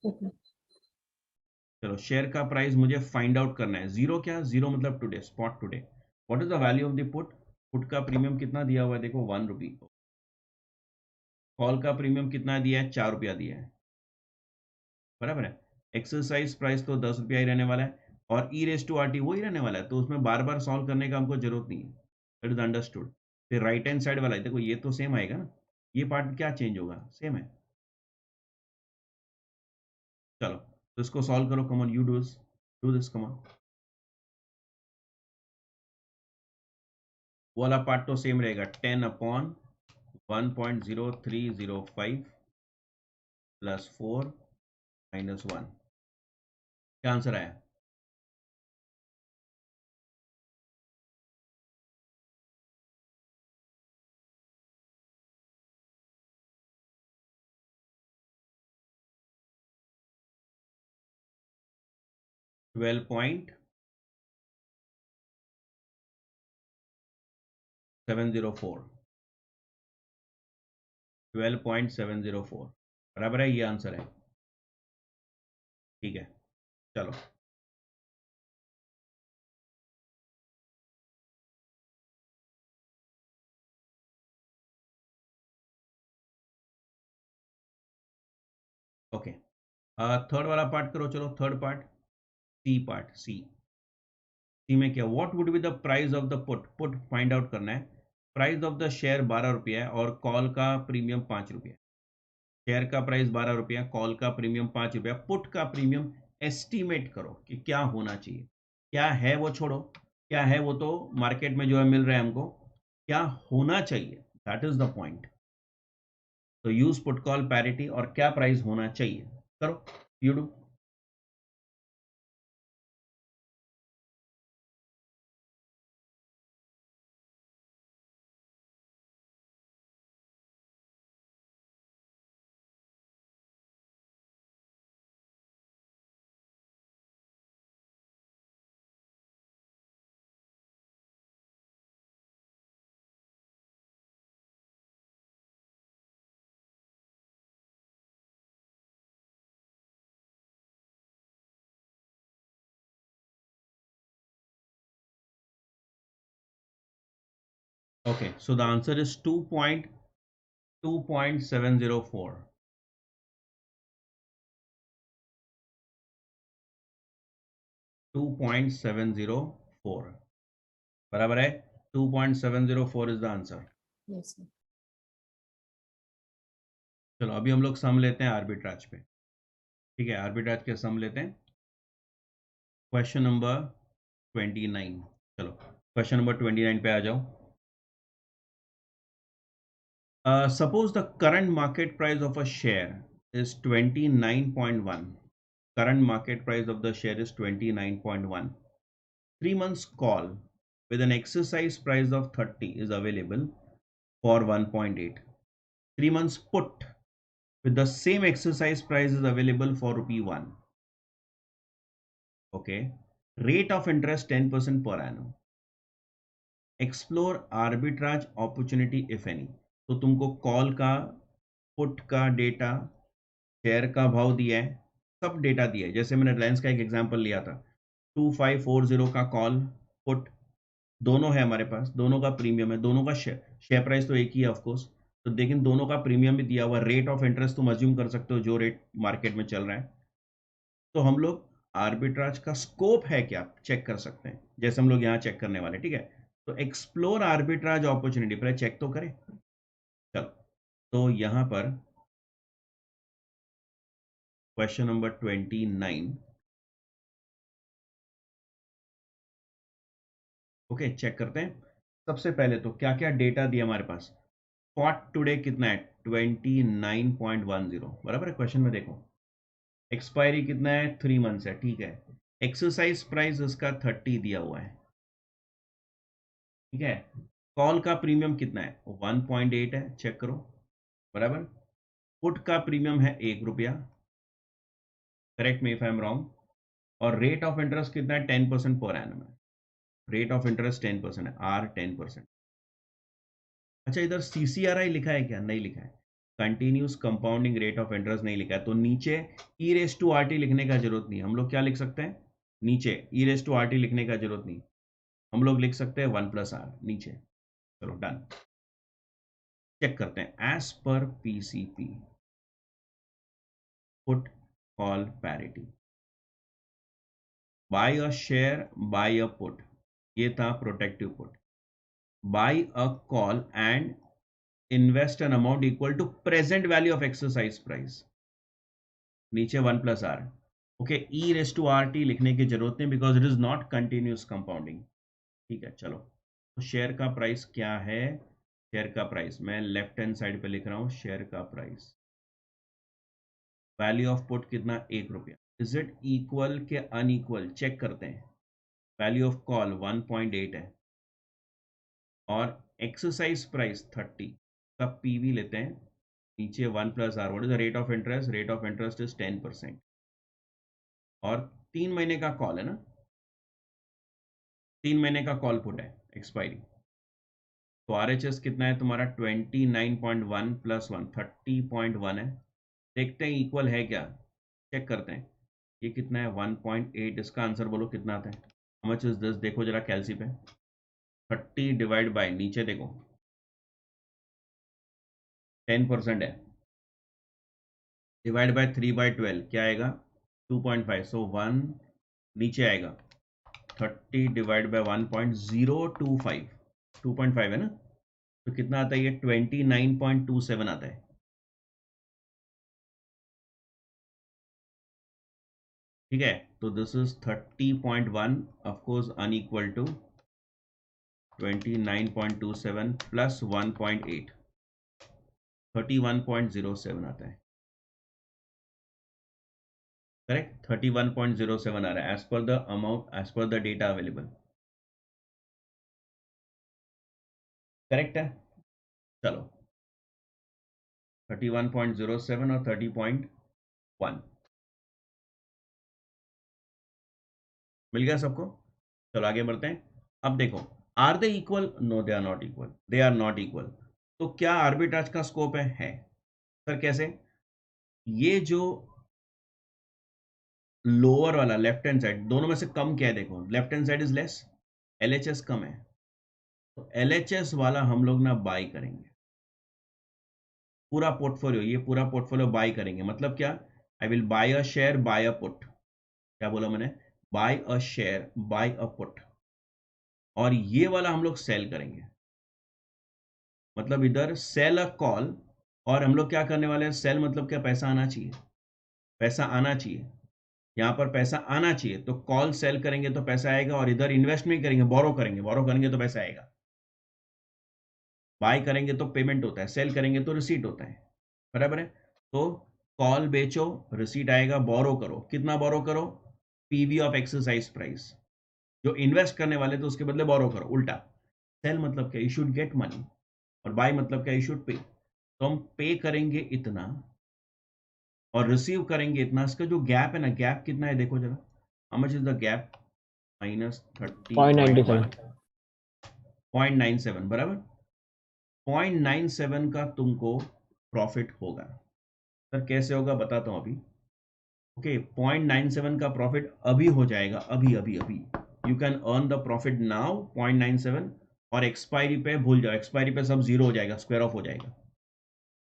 ओके। चलो, शेयर का प्राइस मुझे फाइंड आउट करना है, जीरो क्या, जीरो मतलब today, spot today. What is the value of the put, put का प्रीमियम कितना दिया हुआ है, देखो 1 रुपी। कॉल का प्रीमियम कितना दिया है, 4 रुपया दिया है, बराबर है। एक्सरसाइज प्राइस तो 10 रुपया ही रहने वाला है, और e⁻r वही रहने वाला है, तो उसमें बार बार सॉल्व करने का हमको जरूरत नहीं है, इट इज अंडरस्टूड। फिर राइट हैंड साइड वाला देखो, ये तो सेम आएगा ना, ये पार्ट क्या चेंज होगा, सेम है। चलो, तो इसको सॉल्व करो, come on you do this, come on. वो वाला पार्ट तो सेम रहेगा, 10/1.0305 प्लस 4 माइनस 1। क्या आंसर आया? 12.704, 12.704 बराबर है, ये आंसर है। ठीक है, चलो ओके। थर्ड वाला पार्ट करो, चलो थर्ड पार्ट, सी पार्ट, सी में क्या, what would be the price of the put, put find out करना है। प्राइस ऑफ द शेयर 12 रुपया है और कॉल का प्रीमियम 5 रुपया। शेयर का प्राइस 12 रुपया, कॉल का प्रीमियम 5 रुपया, पुट का प्रीमियम एस्टिमेट करो कि क्या होना चाहिए। क्या है वो छोड़ो, क्या है वो तो मार्केट में जो है मिल रहा है हमको, क्या होना चाहिए, दैट इज द पॉइंट। तो यूज पुट कॉल पैरिटी, और क्या प्राइस होना चाहिए, करो, you do. Okay, so the answer is 2.704. 2.704 बराबर है, 2.704 is the answer. Yes, sir. चलो अभी हम लोग सम लेते हैं आर्बिट्राज पे। ठीक है, आर्बिट्राज के सम लेते हैं। क्वेश्चन नंबर 29, चलो क्वेश्चन नंबर 29 पे आ जाओ। Suppose the current market price of a share is 29.1. Current market price of the share is 29.1. 3 months call with an exercise price of 30 is available for 1.8. 3 months put with the same exercise price is available for ₹1. Okay. Rate of interest 10% per annum. Explore arbitrage opportunity if any. तो तुमको call का, put का data, share का भाव दिया है, सब data दिया है। जैसे मैंने रिलायंस का एक एग्जांपल लिया था, 2540 का कॉल, पुट दोनों है हमारे पास, दोनों का प्रीमियम है, दोनों का शेयर प्राइस तो एक ही है ऑफकोर्स, तो लेकिन दोनों का प्रीमियम भी दिया हुआ। रेट ऑफ इंटरेस्ट तुम अज्यूम कर सकते हो जो रेट मार्केट में चल रहा है। तो हम लोग आर्बिट्राज का स्कोप है क्या चेक कर सकते हैं, जैसे हम लोग यहाँ चेक करने वाले। ठीक है, तो एक्सप्लोर आर्बिट्राज अपॉर्चुनिटी पर चेक तो करें। चलो, तो यहाँ पर क्वेश्चन नंबर 29, ओके, चेक करते हैं। सबसे पहले तो क्या क्या डेटा दिया हमारे पास। स्पॉट टुडे कितना है, 29.10 बराबर है। क्वेश्चन में देखो, एक्सपायरी कितना है, 3 मंथ्स है, ठीक है। एक्सरसाइज प्राइस उसका 30 दिया हुआ है, ठीक है। कॉल का प्रीमियम कितना है, 1.8 है, चेक करो, बराबर। पुट का प्रीमियम है 1 रुपया, correct me if I am wrong. और रेट ऑफ इंटरेस्ट कितना है, 10% पर एनम है। रेट ऑफ इंटरेस्ट 10% है, आर 10%। अच्छा, इधर सीसीआरआई लिखा है क्या, नहीं लिखा है। Continuous compounding rate of interest नहीं लिखा है, तो नीचे ई रेस टू आर टी लिखने का जरूरत नहीं। हम लोग क्या लिख सकते हैं, नीचे ई रेस टू आर टी लिखने का जरूरत नहीं, हम लोग लिख सकते हैं 1+r नीचे। चलो डन। चेक करते हैं, as per PCP put call parity, buy a share buy a put, ये था protective put. Buy a call and invest an amount equal to present value of exercise price, नीचे 1+r। Okay, e raise to r t लिखने की जरूरत नहीं, because it is not continuous compounding. ठीक है, चलो तो शेयर का प्राइस क्या है? शेयर का प्राइस मैं लेफ्ट हैंड साइड पे लिख रहा हूँ, शेयर का प्राइस। वैल्यू ऑफ पुट कितना? 1 रुपया। इज इट इक्वल के अनइक्वल? चेक करते हैं। वैल्यू ऑफ कॉल 1.8 है और एक्सरसाइज प्राइस 30 का पीवी लेते हैं। नीचे 1 plus r, what is the rate of interest? Rate of interest is 10%। और 3 महीने का कॉल है ना, 3 महीने का कॉल पुट है एक्सपायरी। तो RHS कितना है तुम्हारा? 29.1 प्लस 1 30.1 है। देखते हैं इक्वल है क्या, चेक करते हैं। ये कितना है? 1.8। इसका आंसर बोलो कितना आता है? How much is this? देखो जरा कैलसी पे। 30 डिवाइड बाय, नीचे देखो 10% है, डिवाइड बाय 3/12 क्या आएगा? 2.5। सो 1 नीचे आएगा। 30 डिवाइड बाय 1.025, 2.5 है ना, तो कितना आता है ये? 29.27 आता है। ठीक है, तो this is 30.1 of course unequal to 29.27 plus 1.8, 31.07 आता है। करेक्ट, 31.07 आ रहा है as per the amount, as per the data available. Correct है। चलो 31.07 और 30.1 मिल गया सबको। चलो आगे बढ़ते हैं। अब देखो, are they equal? No they are not equal, they are not equal. तो क्या आर्बिट्राज का स्कोप है? सर कैसे? ये जो लोअर वाला लेफ्ट हैंड साइड, दोनों में से कम क्या है? देखो left hand side is less, LHS कम है, तो LHS वाला हम लोग ना बाई करेंगे। पूरा पोर्टफोलियो, ये पूरा पोर्टफोलियो बाई करेंगे। मतलब क्या? I will buy a share, buy a put. क्या बोला मैंने? Buy a share, buy a put. और ये वाला हम लोग सेल करेंगे। मतलब इधर सेल अ कॉल, और हम लोग क्या करने वाले हैं? सेल मतलब क्या? पैसा आना चाहिए, पैसा आना चाहिए। यहाँ पर पैसा आना चाहिए, तो कॉल सेल करेंगे तो पैसा आएगा, और इधर इन्वेस्ट नहीं करेंगे, बोरो करेंगे, बोरो करेंगे तो पैसा आएगा। बाय करेंगे तो पेमेंट होता है, सेल करेंगे तो रिसीट होता है, बराबर है। तो कॉल बेचो, रिसीट आएगा। बोरो करो, कितना बोरो करो? PV of exercise price. जो इन्वेस्ट करने वाले तो उसके बदले बोरो करो, उल्टा। सेल मतलब क्या? You should get money. और बाय मतलब क्या? You should pay. तो हम पे करेंगे इतना और रिसीव करेंगे इतना। इसका जो गैप है ना, गैप कितना है देखो जरा। How much is the gap? -30.1, 0.97। 0.97 बराबर। 0.97 का तुमको प्रॉफिट होगा। सर कैसे होगा? बताता हूं अभी। ओके, 0.97 का प्रॉफिट अभी हो जाएगा, अभी अभी अभी। You can earn the profit now 0.97, और एक्सपायरी पे भूल जाओ, एक्सपायरी पे सब जीरो हो जाएगा, स्क्वायर ऑफ हो जाएगा।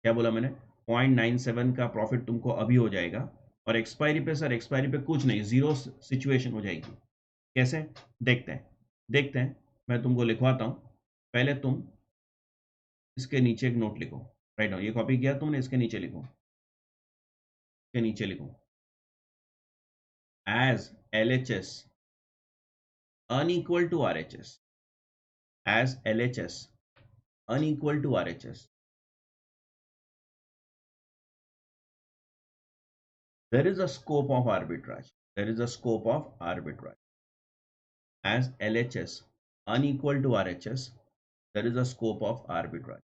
क्या बोला मैंने? 0.97 का प्रॉफिट तुमको अभी हो जाएगा, और एक्सपायरी पे? सर एक्सपायरी पे कुछ नहीं, जीरो सिचुएशन हो जाएगी। कैसे? देखते हैं, देखते हैं। मैं तुमको लिखवाता हूँ। पहले तुम इसके नीचे एक नोट लिखो। राइट नाउ ये कॉपी किया तुमने, इसके नीचे लिखो, इसके नीचे लिखो, as LHS unequal to RHS, as LHS unequal to RHS, there is a scope of arbitrage, there is a scope of arbitrage. As LHS unequal to RHS, there is a scope of arbitrage.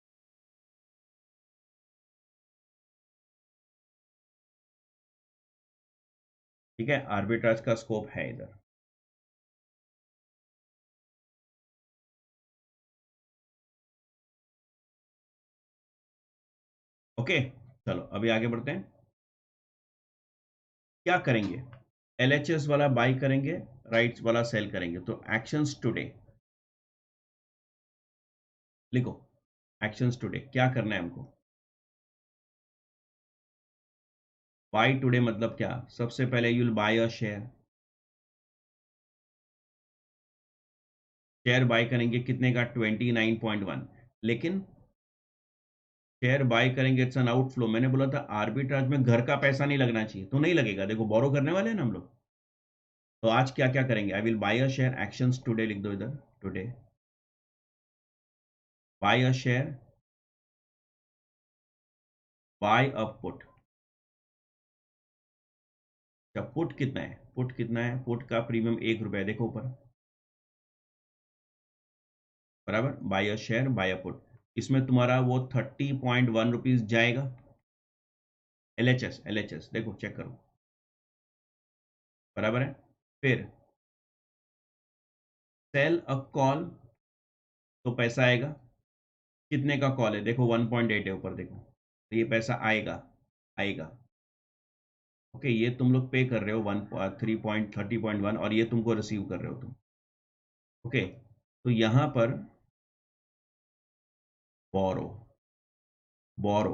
ठीक है, arbitrage का scope है इधर। Okay, चलो अभी आगे बढ़ते हैं। क्या करेंगे? LHS वाला बाई करेंगे, राइट्स वाला सेल करेंगे। तो एक्शंस टुडे लिखो, एक्शंस टुडे क्या करना है हमको? बाई टुडे मतलब क्या? सबसे पहले you will buy a share. Share bye करेंगे कितने का? 29.1। लेकिन शेयर बाय करेंगे, इट्स एन आउटफ्लो। मैंने बोला था आर्बिट्राज में घर का पैसा नहीं लगना चाहिए, तो नहीं लगेगा। देखो बोरो करने वाले हैं ना हम लोग। तो आज क्या क्या करेंगे? I will buy a share, actions today लिख दो इधर, today. Buy a share, buy a put. अच्छा पुट कितना है, पुट कितना है, पुट का प्रीमियम 1 रुपया देखो ऊपर, बराबर, buy a share buy a put. इसमें तुम्हारा वो 30.1 रुपीज जाएगा। एल एच एस देखो चेक करो, बराबर है। फिर सेल अ कॉल, तो पैसा आएगा, कितने का कॉल है देखो 1.8 है ऊपर देखो, तो ये पैसा आएगा, आएगा। ओके ये तुम लोग पे कर रहे हो 3.30.1 और ये तुमको रिसीव कर रहे हो तुम। ओके तो यहां पर borrow, borrow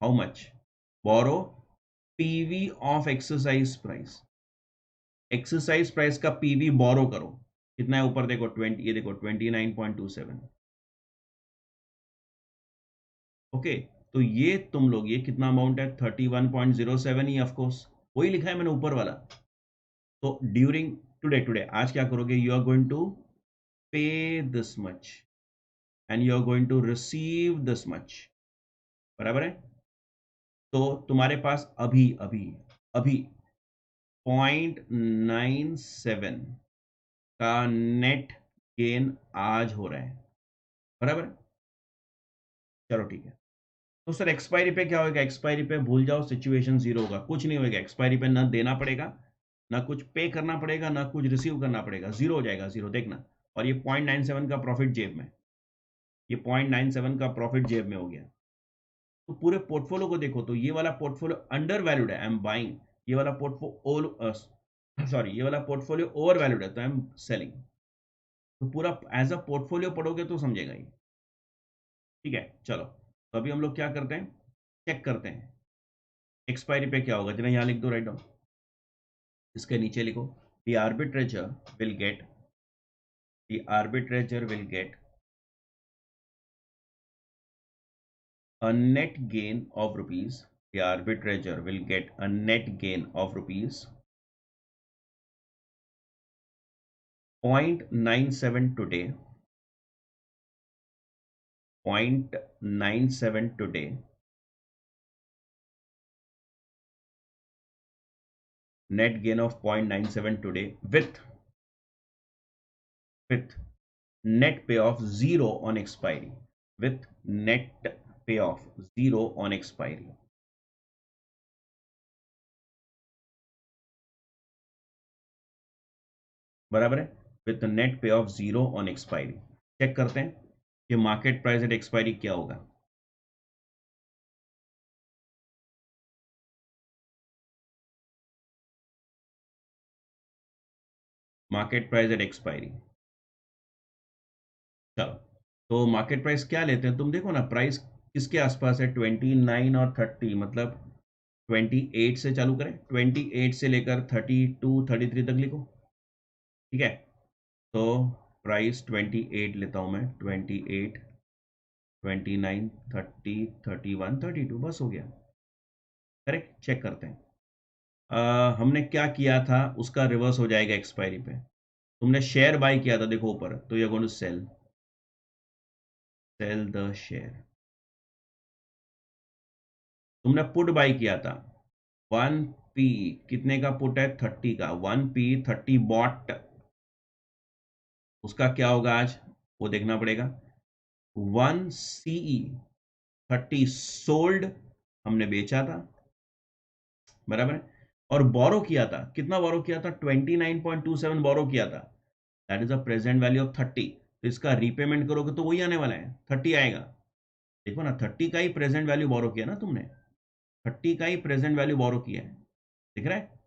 how much, borrow PV of exercise price, exercise price का पीवी बोरो करो, कितना है ऊपर देखो 20, ये देखो 29.27। ओके तो ये तुम लोग, ये कितना अमाउंट है 31.07 ही, ऑफकोर्स वही लिखा है मैंने ऊपर वाला। तो ड्यूरिंग टुडे, टुडे आज क्या करोगे, you are going to pay this much and you are going to receive this much, बराबर है। तो तुम्हारे पास अभी अभी अभी 0.97 का नेट गेन आज हो रहा है, बराबर। चलो ठीक है। तो सर एक्सपायरी पे क्या होगा, एक्सपायरी पे भूल जाओ, सिचुएशन जीरो होगा, कुछ नहीं होगा एक्सपायरी पे, ना देना पड़ेगा, ना कुछ पे करना पड़ेगा, ना कुछ रिसीव करना पड़ेगा, जीरो हो जाएगा, जीरो देखना। और ये 0.97 का प्रॉफिट जेब में, ये 0.97 का प्रॉफिट जेब में हो गया। तो पूरे पोर्टफोलियो को देखो तो ये वाला पोर्टफोलियो अंडर वैल्यूड है, आई एम बाइंग। ये वाला पोर्टफोलियो सॉरी, ये वाला पोर्टफोलियो ओवर वैल्यूड है, तो आई एम सेलिंग। तो पूरा एज अ पोर्टफोलियो पढ़ोगे तो समझेगा ये, ठीक है। चलो तो अभी हम लोग क्या करते हैं, चेक करते हैं एक्सपायरी पे क्या होगा, जरा यहाँ लिख दो, राइट डाउन, इसके नीचे लिखो, the arbitrageur will get, the arbitrageur will get a net gain of rupees, the arbitrator will get a net gain of rupees 0.97 today, 0.97 today, net gain of 0.97 today with net payoff zero on expiry, with net payoff zero on expiry, बराबर है, with net payoff zero on expiry. Check करते हैं कि market price at expiry क्या होगा। Market price at expiry, चलो तो market price क्या लेते हैं तुम देखो ना, प्राइस किसके आसपास है, 29 और 30, मतलब 28 से चालू करें, 28 से लेकर 32 33 तक लिखो, ठीक है। तो प्राइस 28 लेता हूं मैं, 28 29 30 31 32 बस हो गया, करेक्ट। चेक करते हैं, हमने क्या किया था उसका रिवर्स हो जाएगा एक्सपायरी पे। तुमने शेयर बाय किया था देखो ऊपर, तो you are going to sell, sell the share. तुमने पुट बाय किया था 1p, कितने का पुट है 30 का, 1p 30 बॉट, उसका क्या होगा आज वो देखना पड़ेगा। 1ce 30 सोल्ड, हमने बेचा था, बराबर है। और बोरो किया था, कितना बोरो किया था 29.27 बोरो किया था, that is a present value of 30। तो इसका रीपेमेंट करोगे तो वही आने वाला है, 30 आएगा। देखो ना 30 का ही प्रेजेंट वैल्यू बोरो किया ना तुमने, 30 का ही प्रेजेंट वैल्यू बोरो किया है, दिख रहा है,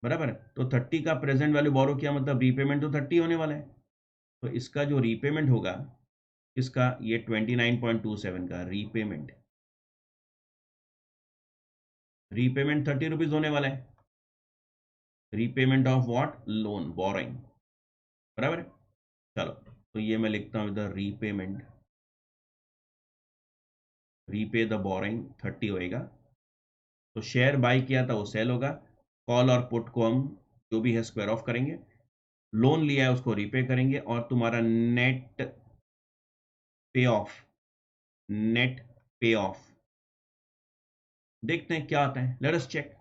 बराबर है। तो 30 का प्रेजेंट वैल्यू बोरो किया मतलब रीपेमेंट तो 30 होने वाला है। तो इसका जो रीपेमेंट होगा, इसका ये 29.27 का रीपेमेंट, रीपेमेंट 30 रुपीज होने वाला है, repayment of what, loan borrowing, बराबर है। चलो तो ये मैं लिखता हूँ इधर, रीपेमेंट, रीपे द बोरोइंग 30 होएगा। तो शेयर बाय किया था वो सेल होगा, कॉल और पुट को हम जो भी है स्क्वायर ऑफ करेंगे, लोन लिया है उसको रीपे करेंगे, और तुम्हारा नेट पे ऑफ, नेट पे ऑफ, देखते हैं क्या आता है। लेट अस चेक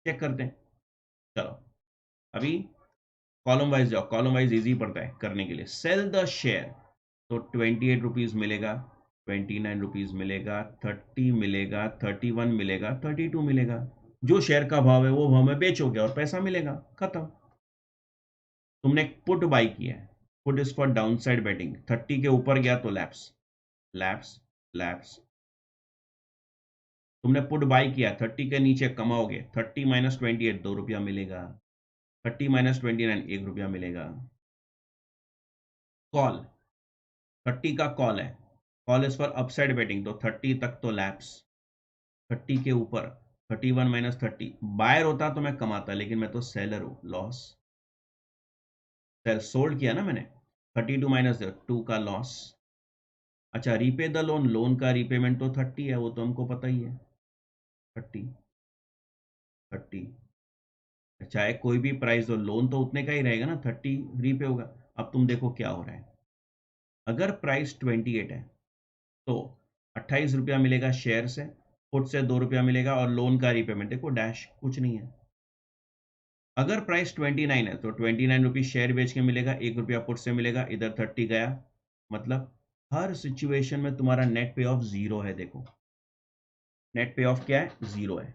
करते हैं। चलो अभी कॉलम वाइज जाओ, कॉलम वाइज इजी पड़ता है करने के लिए। सेल द शेयर, तो 28 रुपीज मिलेगा, 29 रुपीज मिलेगा, 30 मिलेगा, 31 मिलेगा, 32 मिलेगा। जो शेयर का भाव है वो भाव में बेचोगे और पैसा मिलेगा, खत्म। तुमने एक पुट बाई किया है, put is for downside betting, 30 के ऊपर गया तो लैप्स, लैप्स, लैप्स। तुमने पुट बाई किया, 30 के नीचे कमाओगे, 30 माइनस 28 2 रुपया मिलेगा, 30 माइनस 29 1 रुपया मिलेगा। कॉल, 30 का कॉल है, call is for upside betting, तो 30 तक तो लैप्स, 30 के ऊपर 31 माइनस 30, बायर होता तो मैं कमाता, लेकिन मैं तो सेलर हूं, लॉस। सेल सोल्ड किया ना मैंने, 32 माइनस 2 का लॉस। अच्छा रीपे द लोन, लोन का रीपेमेंट तो 30 है, वो तो हमको पता ही है, 30 30, चाहे कोई भी प्राइस हो, लोन तो उतने का ही रहेगा ना, 30 रीपे होगा। अब तुम देखो क्या हो रहा है, अगर प्राइस 28 है तो 28 रुपया मिलेगा शेयर से, पुट से 2 रुपया मिलेगा, और लोन का रीपेमेंट देखो डैश कुछ नहीं है। अगर प्राइस 29 है तो 29 रुपीज शेयर बेच के मिलेगा, 1 रुपया पुट से मिलेगा, इधर 30 गया, मतलब हर सिचुएशन में तुम्हारा नेट पे ऑफ जीरो है। देखो नेट पे ऑफ क्या है, जीरो है।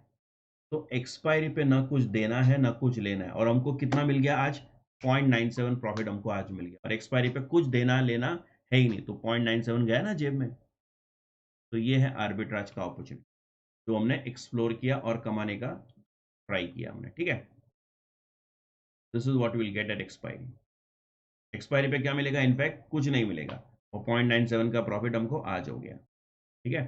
तो एक्सपायरी पे ना कुछ देना है ना कुछ लेना है, और हमको कितना मिल गया आज, 0.97 प्रॉफिट हमको आज मिल गया, और एक्सपायरी पे कुछ देना लेना है ही नहीं, तो 0.97 गया ना जेब में। तो ये है आर्बिट्राज का अपॉर्चुनिटी, जो हमने एक्सप्लोर किया और कमाने का ट्राई किया हमने, ठीक है। This is what will get at expiry. Expiry पे क्या मिलेगा, इनफैक्ट कुछ नहीं मिलेगा, और 0.97 का प्रॉफिट हमको आज हो गया, ठीक है।